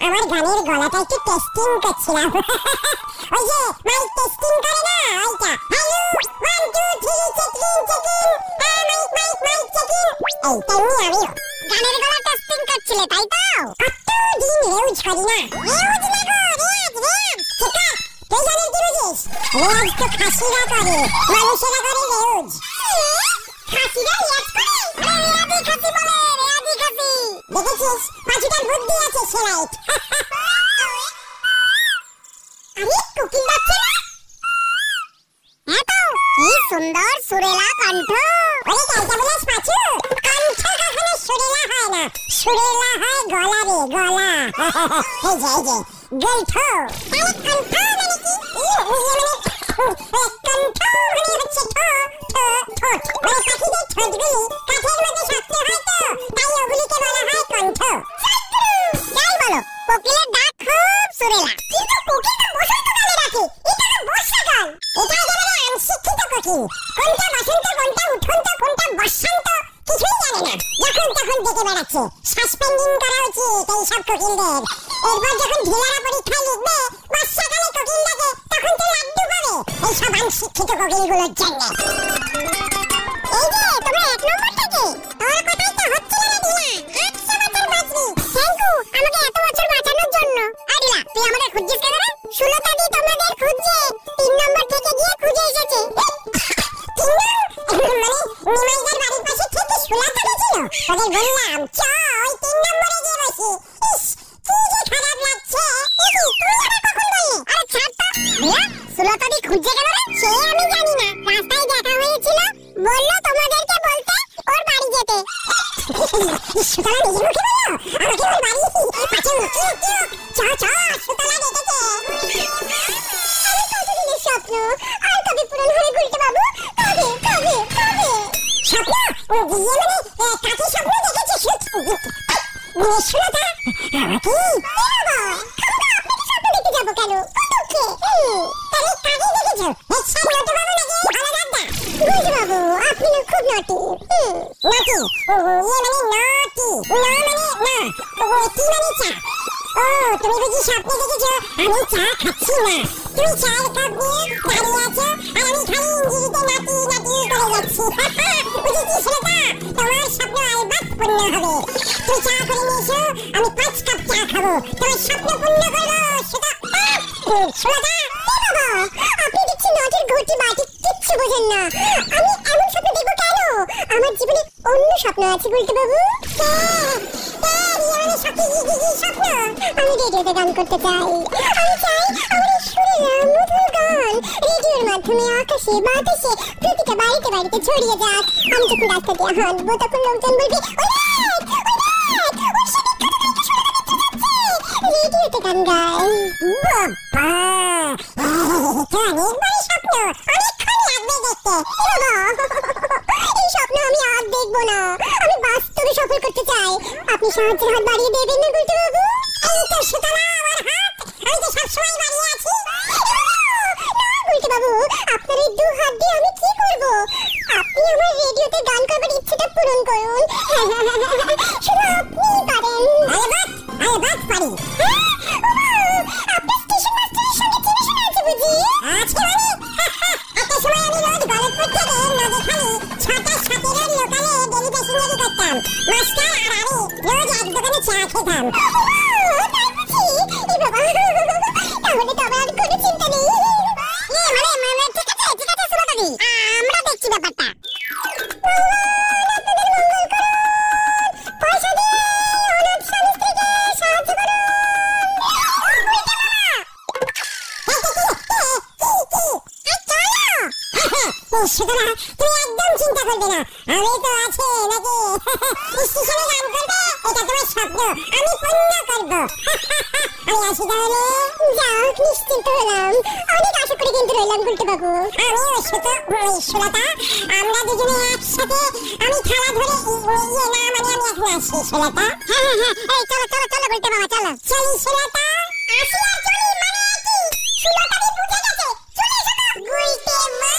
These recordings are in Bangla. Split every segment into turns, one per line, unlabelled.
আমার গানের গলাটা একটু টেস্টিং করছিলাম। ওই যে মাইক টেস্টিং করে না ওইটা। হ্যালো 1 2 3 চেকিং চেকিং, হ্যাঁ মাইক মাইক মাইক চেকিং। এই তেমনি আমিও গানের গলা টেস্টিং করছিলে তাই তো? কতদিন রেউজ করি না। রেউজ না গো, রেয়াজ রেয়াজ। শেখা তুই জানিস কি বুঝিস? রেয়াজ তো খাসিরা করে, মানুষেরা করে রেউজ। খাসিরা রেয়াজ করে? রেয়াজি খাসি বলে, রেয়াজি খাসি। দেখেছিস পাঁচটার বুদ্ধি আছে সেলাইট। আরে কোকিল বাচ্চা না? হ্যাঁ তো কি সুন্দর সুরেলা কণ্ঠ। ওরে কাইটা বলিস পাঁচু, কণ্ঠ কখনো সুরেলা হয় না, সুরেলা হয় গলা রে গলা। এই যে গল্ঠ তাহলে কণ্ঠ মানে কি? কণ্ঠ মানে হচ্ছে ঠোঁট, মানে পাখিদের ঠোঁটগুলি কাঠের মধ্যে শক্ত হয় তো, তাই ওগুলিকে বলা হয় কণ্ঠ। যাই বলো কোকিলের ডাক খুব সুরেলা, কিন্তু কোকিল তো বসন্তকালে ডাকে, এটা তো বর্ষাকাল। এটা একেবারে অনশিক্ষিত কোকিল, কোনটা বসন্ত কোনটা উঠন্ত কোনটা বসন্ত কিছুই জানে না, যখন তখন ডেকে বেড়াচ্ছে। সাসপেন্ডিং করা উচিত এই সব কোকিলদের। এরপর যখন ঢিলারা পরীক্ষায় লিখবে বর্ষাকালে কোকিল ডাকে, তখন তো লাড্ডু পাবে এই সব অনশিক্ষিত কোকিলগুলোর জন্য। এই যে তোমরা 1 নম্বর থেকে তোর কথাই তো হচ্ছিল না ঢিলা, 100 বছর বাঁচবি। থ্যাংক ইউ আমাকে এত বছর বাঁচানোর জন্য। আর ঢিলা তুই আমাকে খুঁজছিস কেন রে? সুলতাদি তোমাদের খুঁজছে, 3 নম্বর থেকে গিয়ে খুঁজে এসেছে। 3 মানে নিমাইদার বাড়ির পাশে থেকে সুলতাদি ছিল। তোদের বললাম চ ওই 3 নম্বরে গিয়ে বসি। ইস কি যে খারাপ লাগছে। এই তুই আবার কখন বললি? আরে ছাড় তো। ঢিলা সুলতাদি খুঁজছে কেন রে? সে আমি জানি না, রাস্তায় দেখা হয়েছিল, বললো তোমাদেরকে বলতে ওর বাড়ি যেতে। সুতলা নিজের মুখে বললো আমাকে ওর বাড়ি? পাঁচু চুপ চুপ, চ চ সুতলা ডেকেছে। আমি কতদিনের স্বপ্ন আর কবে পূরণ হবে গুলটে বাবু? কবে কবে কবে? স্বপ্ন দিয়ে মানে কাকে স্বপ্ন দেখেছে? সুলতা আমাকে? বাবা আপনি কি স্বপ্ন দেখতে যাবো কেন? কতকে তাহলে কাকে দেখেছো? হেডসাই নটু বাবু নাকি আলাদা? গুলটে বাবু আপনি খুব নটি। নটি মানে নটি, ন মানে না, টি মানে চা। ও তুমি বুঝি স্বপ্নে দেখেছো আমি চা খাচ্ছি না? তুমি চায়ের কাপ নিয়ে দাঁড়িয়ে আছো আর আমি খালি ইঞ্জিরিতে নাটি নাটি করে যাচ্ছি। বুঝেছি সুলতা, তোমার স্বপ্ন আলবাত পূর্ণ হবে। তুমি চা করে নিয়ে এসো, আমি 5 কাপ চা খাবো, তোমার স্বপ্ন পূর্ণ করবো। সুলতা বাবা আপনি দেখছি নটির ঘটি বাটি কিচ্ছু বোঝেন না। আমি এমন স্বপ্ন দেখবো কেন? আমার জীবনে অন্য স্বপ্ন আছে গুলটে বাবু। স্বপ্ন আমি রেডিওতে গান করতে চাই। আমি চাই আমার সুরেলা মধুর গান রেডিওর মাধ্যমে আকাশে বাতাসে প্রতিটা বাড়িতে বাড়িতে ছড়িয়ে যাক। আমি যখন রাস্তা দিয়ে হাঁটবো তখন লোকজন বলবে রেডিওতে গান গায়। বাবা এটা অনেক বড় স্বপ্ন, অনেকক্ষণ লাগবে দেখতে। এই স্বপ্ন আমি আর দেখবো না, আমি বাস্তবে সফল করতে চাই। আপনি সাহায্যের হাত বাড়িয়ে দেবেন না গুলটে বাবু? এই তো সুতলা আমার হাত, আমি তো সবসময় বাড়িয়ে আছি। গুলটে বাবু আপনার এই 2 হাত দিয়ে আমি কি করব? আপনি আমার রেডিওতে গান করবার ইচ্ছেটা পূরণ করুন। শুধু আপনিই পারেন। আলবাত পারি। আপনি স্টেশন মাস্টারের সঙ্গে চেনা আছে বুঝি? আছে মানে একটা সময় আমি রোজ গলতপুর থেকে নদীখালি 6টা 7-এর লোকালে ডেলি প্যাসেঞ্জারি করতাম। মাস্টার আর আমি রোজ এক দোকানে চা খেতাম। তাই বুঝি? এই বাবা তাহলে তো আমার কোনো চিন্তা নেই। মানে ঠিক আছে সুলতাদি, আমরা দেখছি ব্যাপারটা। পয়সা দিয়ে অনাথ স্বামী স্ত্রীকে সাহায্য করুন। সুতরাং তুমি একদম চিন্তা করবে না, আমি তো আছি নাকি? স্টেশনে গান করবে এটা তোমার স্বপ্ন, আমি পূর্ণ করবো। আমি আসি তাহলে। যাক নিশ্চিন্ত হলাম, অনেক আশা করে কিন্তু রইলাম গুলটে বাবু। আমিও সুলতা, আমরা দুজনে একসাথে। আমি থালা ধরে না মানে আমি এখন আসি সুলতা। হ্যাঁ এই চলো চলো চলো গুলটে বাবা চলো। চলি সুলতা, আসি আর চলি মানে কি? সুলতাদি বুঝে গেছে, চলে এসো তো গুলটে বাবা।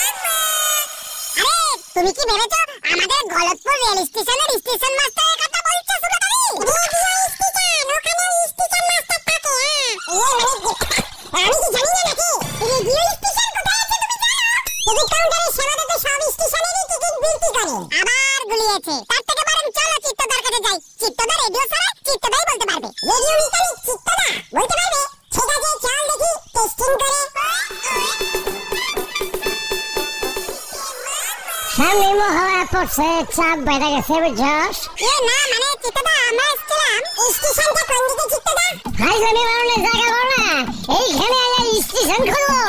আরে তুমি কি ভেবেছো আমাদের গলতপুর রেল স্টেশনের স্টেশন মাস্টারের কথা বলছো সুলতাদি? রেডিও স্টেশন, ওখানে স্টেশন মাস্টার থাকে দিয়েছে। তার থেকে বরং চলো চিত্তদার কাছে যাই। চিত্তদা রেডিও চালায়, চিত্তদাই বলতে পারবে। রেডিও মেকানিক চিত্তদা বলতে পারবে? ঠিক আছে, চল দেখি টেস্টিং করে।
সামনে মহড়া পড়ছে, চাপ বেড়ে গেছে বুঝছস?
না মানে চিত্তদা আমরা এসেছিলাম। স্টেশনটা কোন দিকে চিত্তদা?
হাইজনি বারণে জায়গা বড় না, এইখানে আয়া স্টেশন খুলবো।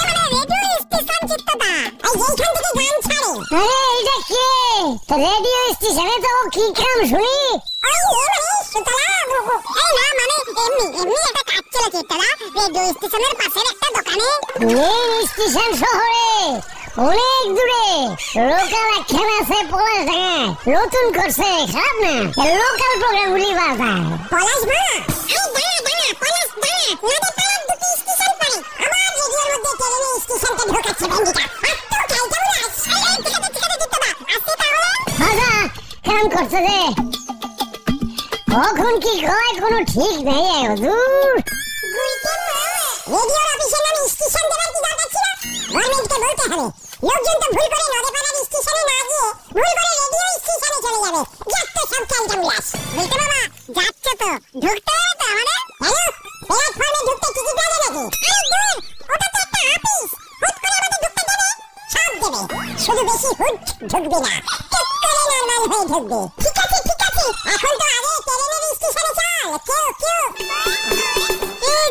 মানে রেডিও স্টেশন চিত্তদা, এই যেখান থেকে গান ছাড়ে।
আরে এইটা কে? তো রেডিও স্টেশনে তো কি কাম শুনি?
ওই মানে সুতলা, এই না মানে এমনি একটা কাজ ছিল চিত্তদা, রেডিও স্টেশনের পাশের একটা দোকানে।
মেইন স্টেশন শহরে অনেক দূরে লোকাল একখান আছে পলাশডাঙ্গায়, নতুন করছে, খারাপ না। লোকাল প্রোগ্রাম গুলি বাজায়।
পলাশ মা, এই দাঁড়া পলাশ দাঁড়া, নদী পাড়ার দুটি স্টেশন পড়ে। আমার রেডিওর মধ্যে ট্রেনে স্টেশনটা ঢোকাচ্ছে বেন্ডিটা। আত্ম কালকে উড়াস। এই ঠিক আছে চিত্তদা, আসি তাহলে।
হাজা কাম করছে রে, কখন কি কয় কোনো ঠিক নেই। হুজুর
রেডিওর অফিসের নামে স্টেশন দেবার কি দরকার ছিল? গভর্নমেন্টকে বলতে হবে। লোকজন তো ভুল করে নদীপাড়ার স্টেশনে না গিয়ে ভুল করে রেডিও স্টেশনে চলে যাবে। যত সব চালটা উড়াস। বলতে বাবা যাচ্ছে তো, ঢুকতে হবে তো আমাদের। হ্যালো, প্ল্যাটফর্মে ঢুকতে টিকিট লাগে নাকি? আরে দূর, ওটা তো একটা অফিস। হুট করে আমাদের ঢুকতে দেবে? সব দেবে, শুধু বেশি হুট ঢুকবে না, টুক করে নরমাল হয়ে ঢুকবে। ঠিক আছে এখন তো আগে ট্রেনের স্টেশনে চল। কেউ কি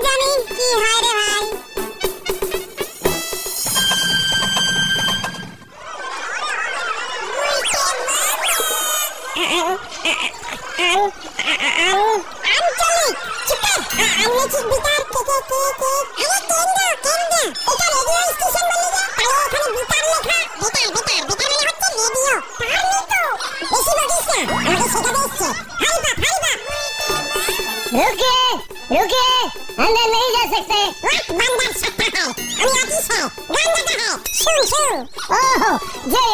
জানি কি হয় রে ভাই। আঞ্চলিক চিকার আঞ্চলিক বিতার কে আরে কেন্দ্র এটা রেডিও স্টেশন বলে যে তাহলে ওখানে বিতার লেখা। বিতার মানে হচ্ছে রেডিও। পারলি তো বেশি বলিস না, আমাকে শেখাতে এসছে। হারিবা
रुके अंदर नहीं जा सकते।
बंदर सकता है, আমি আছিস है, গান গাতা है, শুন।
ओहो जय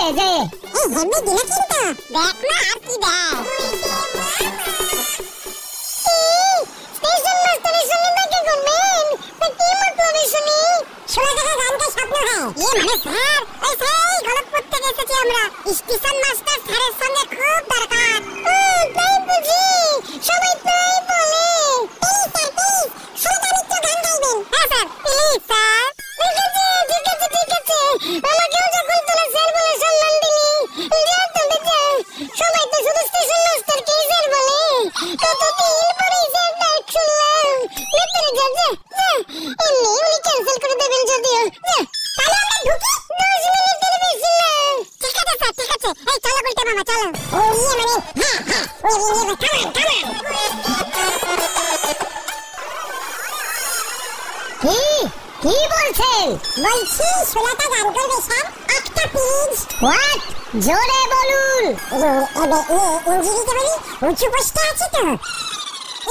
এই হেভি দিলে কিন্তু দেখ না আর কি দেখ। স্টেশন মাস্টারের সঙ্গে দেখা করবেন তা কি মতলবে শুনি? শোনা দেখা গানটা স্বপ্ন হয়। মানে স্যার, ওই সেই গলতপুর থেকে এসেছি আমরা। স্টেশন মাস্টার স্যারের সঙ্গে খুব দরকার। তাই বুঝি, সবাই তাই বলে। আমাকেও যখন তোরা স্যার বলে সম্মান দিলি, যা তবে যা। সবাই তো শুধু স্টেশন মাস্টারকেই স্যার বলে। কতদিন পরে স্যার ডাক শুনলাম। ভেতরে যা। এমনি উনি ক্যান্সেল করে দেবেন যদিও। তাহলে আমরা ঢুকি? 10 মিনিটের বেশি না। ঠিক আছে স্যার, ঠিক আছে। এই চলো গুলটে মামা, চলো। ও ইয়ে মানে হ্যাঁ ওই কামান।
কি বলছেন?
বলছি শোনাটা গান করবে স্যার, একটা প্লিজ।
হোয়াট? জোরে বলুন।
ইঞ্জিরিতে বলি উঁচু পোস্টে আছে তো।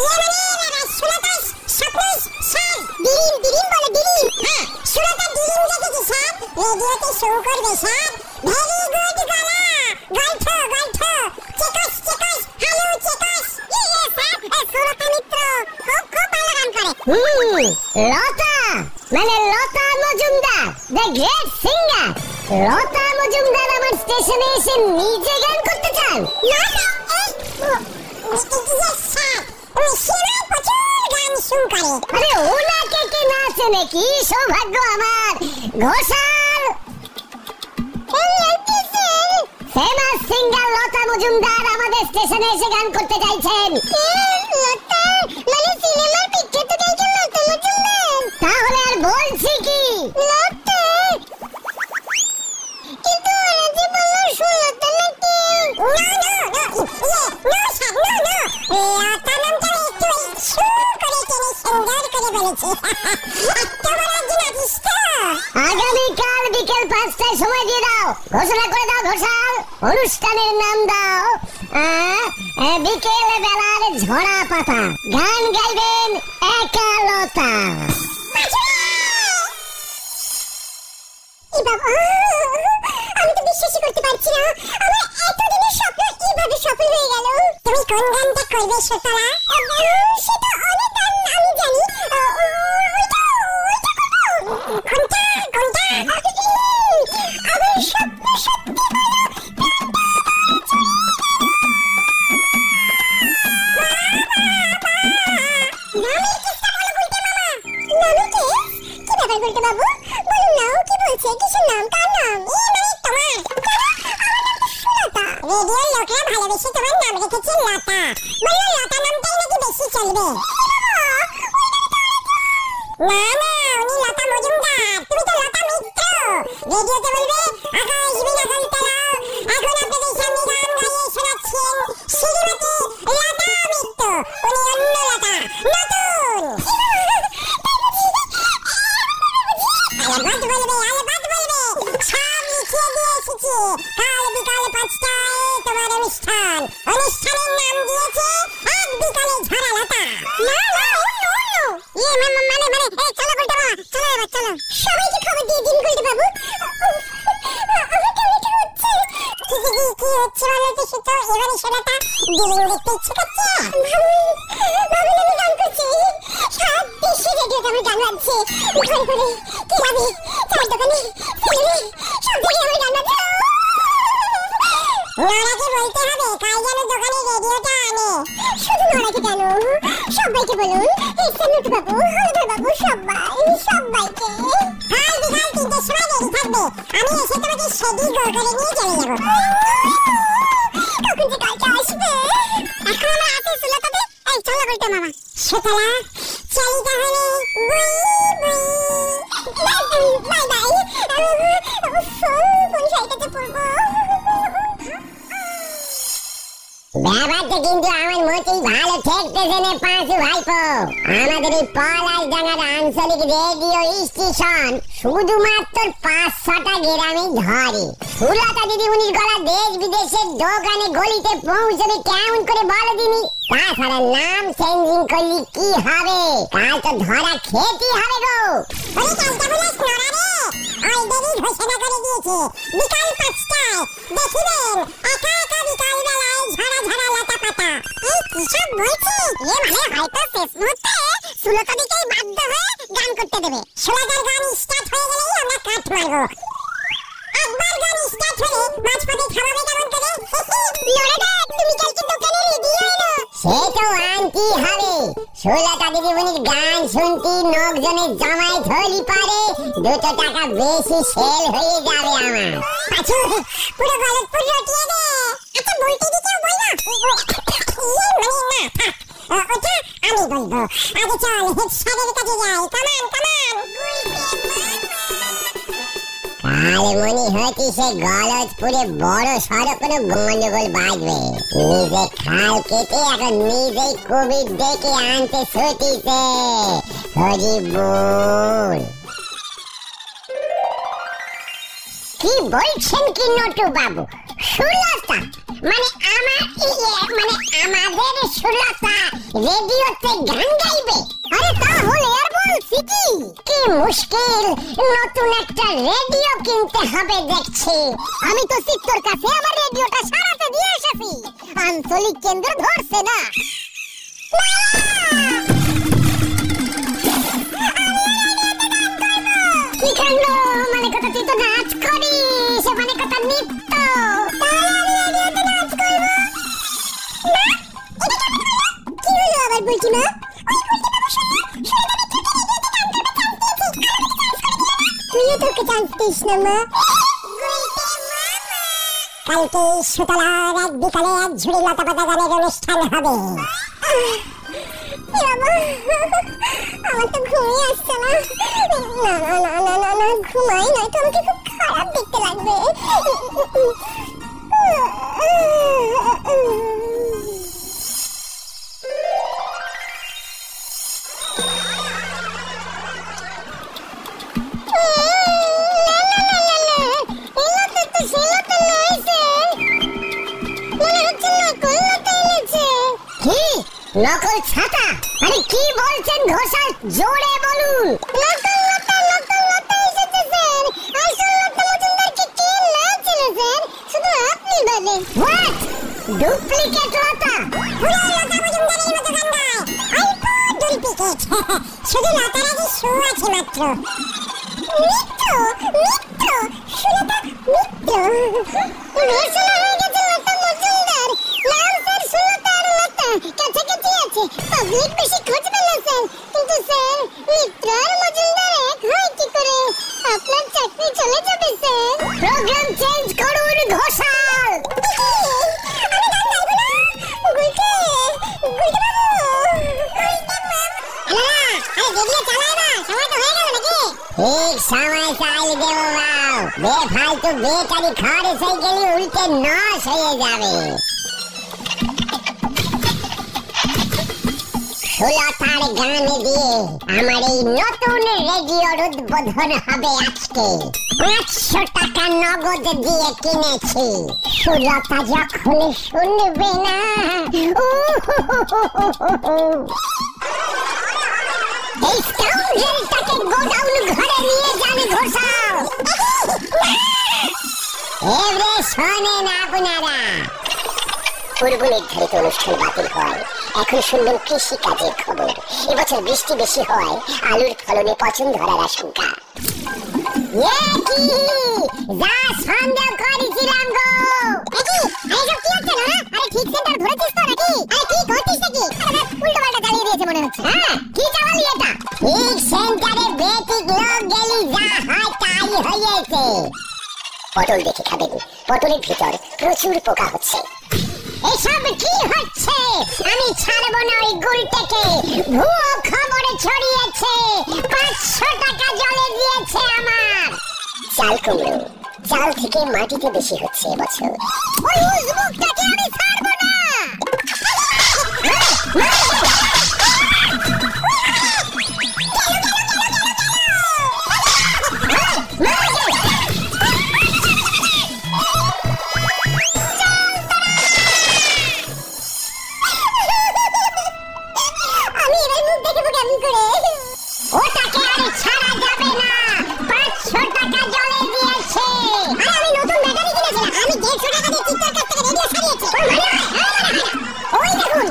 মানে শোনাটা সাপোজ স্যার ডিরিম বলে ডিরিম। হ্যাঁ শোনাটা ডিরিম দেখেছি স্যার, রেডিওতে শো করবে স্যার। ভেরি গুড গলা, গল্প চেকস হ্যালো চেকস। ইয়ে স্যার, শোনাটা মিত্র খুব ভালো গান করে।
লতা মানে লতা মজুমদার, দ্য গ্রেট সিঙ্গার। লতা মজুমদার আমার স্টেশনে এসে নিজে গান করতে চান?
না স্যার, ওই প্রচুর গান শুন করে।
আরে ওনাকে কে না চেনে? কি সৌভাগ্য আমার। ঘোষাল ফেমাস সিঙ্গার লতা মজুমদার আমাদের স্টেশনে এসে গান করতে চাইছেন।
লতা মানে সিনেমার বিখ্যাত গায়িকা লতা মজুমদার।
তাহলে আর বলছি কি?
লতা কিন্তু ওরা যে বললো সুলতা নাকি। লতা নামটা একটু করে টেনে সুন্দর করে বলেছে।
আগামীকাল বিকেল 5টায় সময় দিয়ে দাও, ঘোষণা করে দাও ঘোষাল। অনুষ্ঠানের নাম দাও বিকেল বেলার ঝরা পাতা। গান গাইবেন একা লতা।
আমি তো বিশ্বাসই করতে পারছি না, আমার এতদিনের স্বপ্ন এইভাবে সফল হয়ে গেল। তুমি কোন গানটা করবে সুতলা? সেটা অনেক গান আমি জানি। ঘন্টা আমার স্বপ্ন সত্যি হলো। ব্যাপার গুলটে বাবু? বলুন না, ও কি বলছে? কিসের নাম? কার নাম? তোমার সুলতা। রেডিওর লোকরা ভালোবেসে তোমার নাম রেখেছে লতা। বললো লতা নামটাই নাকি বেশি চলবে। না না, উনি লতা মজুমদার, তুমি তো লতা মিত্র। রেডিওতে বলবে আকাশ বিলাকাল তারা, এখন আপনাদের সামনে গান গাইয়ে শোনাচ্ছেন শ্রীমতী লতা মিত্র। উনি অন্য লতা, নতুন। আলেবাদ বলবে, সব লিখিয়ে দিয়ে এসেছি। কাল বিকাল 5টায় তোমার অনুষ্ঠান। অনুষ্ঠানের নাম দিয়েছে এক বিকালে ঝরা লতা। না না, অন্য মানে এই চলো গুলটে বাবা, চলো এবার চলো। সবাইকে খবর দিয়ে দিন গুলটে বাবু। আমার কেমন হচ্ছে? কি হচ্ছে বলো তো সেটা? এবারে শোনাটা দিলিং দেখতে ইচ্ছে করছে। ভাবুন আমি গান করছি, সারা দেশে রেডিওতে আমার গান বাজছে। ঘরে ঘরে, ক্লাবে, চার দোকানে, সেলুনে, সব জায়গায় আমার গান বাজছে। নোরাকে বলতে হবে কাল যেন দোকানে রেডিওটা আনে। শুধু নোরাকে কেন, সবাইকে বলুন। নটু বাবু, হলধর বাবু, সবাইকে। কাল বিকাল 3টের সময় রেডি থাকবে। আমি এসে তোমাকে সেডি গোল করে নিয়ে চলে যাবো। কখন যে কালটা আসবে? এখন আমরা আছি সুলতাতে। এই চলো গুলটে মামা। সুতলা চলি তাহলে। Bye bye. কোন শাড়িটাতে পরবো? ব্যাপারটা কিন্তু আমার মোটেই ভালো ঠেকতেছে না পাঁচু ভাইপো। আমাদের এই পলাশডাঙ্গার আঞ্চলিক রেডিও স্টেশন শুধুমাত্র 5-6টা গ্রামেই ধরে। সুলতা দিদিমণির গলা দেশ বিদেশের দোকানে গলিতে পৌঁছবে কেমন করে বলো দিনি? তাছাড়া নাম চেঞ্জিং করলে কি হবে? কাল তো ধরা খেতেই হবে গো। ওই কালটা বলিস নড়া রে, অলরেডি ঘোষণা করে দিয়েছে বিকাল 5টায় দেখিবেন একা একা বিকাল বেলায় ঝরা ঝরা লতা পাতা। এই কি সব বলছিস? মানে হয়তো শেষ মুহূর্তে সুলতা দিকেই বাধ্য হয়ে গান করতে দেবে। সুলতার গান স্টার্ট হয়ে গেলেই আমরা কাট মারবো। একবার গান স্টার্ট হলে মাঝপথে থামাবে কেমন করে? লড়াটা তুমি কালকে দোকানে রেডি হলো? সে তো আনতি হবে। সুলতা দিদিমণির গান শুনতে লোকজনের জমায়েত হলি পারে 2 টাকা বেশি সেল হয়ে যাবে আমার। পাঁচু পুরো গলতপুর রটিয়ে দে। আচ্ছা বলতে দিতেও বল না। ওটা আমি বলবো। আগে চল হেড স্যারের কাছে যাই। কামান। আরে মনি হচ্ছে গলতপুরে বড় সড়ো কোনো গন্ডগোল বাজবে। নিজে খাল কেটে এখন নিজেই কোভিড ডেকে আনতে ছুটিছে হরিবুল। কি বলছেন কি নটু বাবু? সুলতা মানে আমাদের সুলতা রেডিওতে গান গাইবে? আরে তাহলে আর বলছি কি মুশকিল, নতুন একটা রেডিও কিনতে হবে দেখছি। আমি তো সিক্তর কাছে আমার রেডিওটা সারাতে দিয়ে এসেছি, আঞ্চলিক কেন্দ্র ধরছে না। কি কাণ্ড, মানে কথা তুই তো নাচ করিস, মানে কথা নৃত্য। কি হলো আবার বলছি না? তুইও তোকে চান্স দিস না মা। কালকে সুতলার এক বিকালে এক ঝুড়ি লতা পাতা গানের অনুষ্ঠান হবে। আমার তো ঘুমিয়ে আসছে না। ঘুমাই নয় তো আমাকে খুব খারাপ দেখতে লাগবে। নকল ছাতা? আরে কি বলছেন ঘোষাল, জোরে বলুন। নকল লতা এসেছে স্যার। আসল লতা মজুমদারকে কে লাগছিল স্যার? শুধু আপনি বলেন। হোয়াট? ডুপ্লিকেট লতা? পুরো লতা মজুমদারের মতো গান গায়। অল্প ডুপ্লিকেট। শুধু লতার আগে শো আছে মাত্র। মিত্র সুলতা মিত্র। ঘোষণা হয়ে গেছে লতা মজুমদার। নাম স্যার সুলতা আর লতা কাছাকাছি আছে। পাবলিক বেশি খোঁজ পেল স্যার, কিন্তু স্যার মিত্র আর মজুমদার এক হয় কি আরে রেডিও চালায় না, সময় তো হয়ে গেল নাকি?
ঠিক সময় চাই দেবো বাউ, বেফালতু বেকারি খাওয়ার এসে গেলি উল্টে নস হয়ে যাবে। সুলতার গান দিয়ে আমার এই নতুন রেডিওর উদ্বোধন হবে আজকে। 500 টাকা নগদ দিয়ে কিনেছি, সুলতা যখন শুনবে না। এই স্কাউন্ডারটাকে গোডাউন ঘরে নিয়ে যান ঘোষাও। এবারে শোনেন আপনারা, পূর্ব নির্ধারিত অনুষ্ঠান বাতিল হয়। এখন শুনবেন কৃষি কাজের খবর। এবছর বৃষ্টি বেশি হওয়ায় আলুর ফলনে পচন ধরার আশঙ্কা। যা সন্দেহ করেছিলাম গো।
আরে কি হচ্ছে না? আরে ঠিক সেন্টার ধরেছিস তো নাকি? আরে কি করছিস নাকি? উল্টো পাল্টা চালিয়ে দিয়েছে মনে হচ্ছে।
হ্যাঁ, কি চালালি এটা? ঠিক সেন্টারে বেটিক লোক গেলি যা হয় তাই হয়েছে। পটল দেখে খাবেন, পটলের ভিতর প্রচুর পোকা হচ্ছে। এসব কি হচ্ছে? আমি ছাড়বো না ওই গুলটাকে। ভুয়ো খবরে ছড়িয়েছে, 500 টাকা জলে দিয়েছে আমার। চাল কুমড়ো, চাল থেকে মাটিতে বেশি হচ্ছে এবছর। ওই উজবুকটাকে আমি ছাড়বো না। ওটাকে আর ছাড়া যাবে না, 500 টাকা জলে দিয়েছে।
আরে আমি নতুন ব্যাটারি কিনেছিলাম, আমি 150 টাকা দিয়ে চিত্তার কাছ থেকে রেডিও সারিয়েছি।
ওই দেখুন,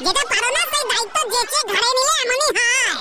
যেটা পারো না সেই দায়িত্ব যেচে ঘাড়ে নিলে এমনই হয়।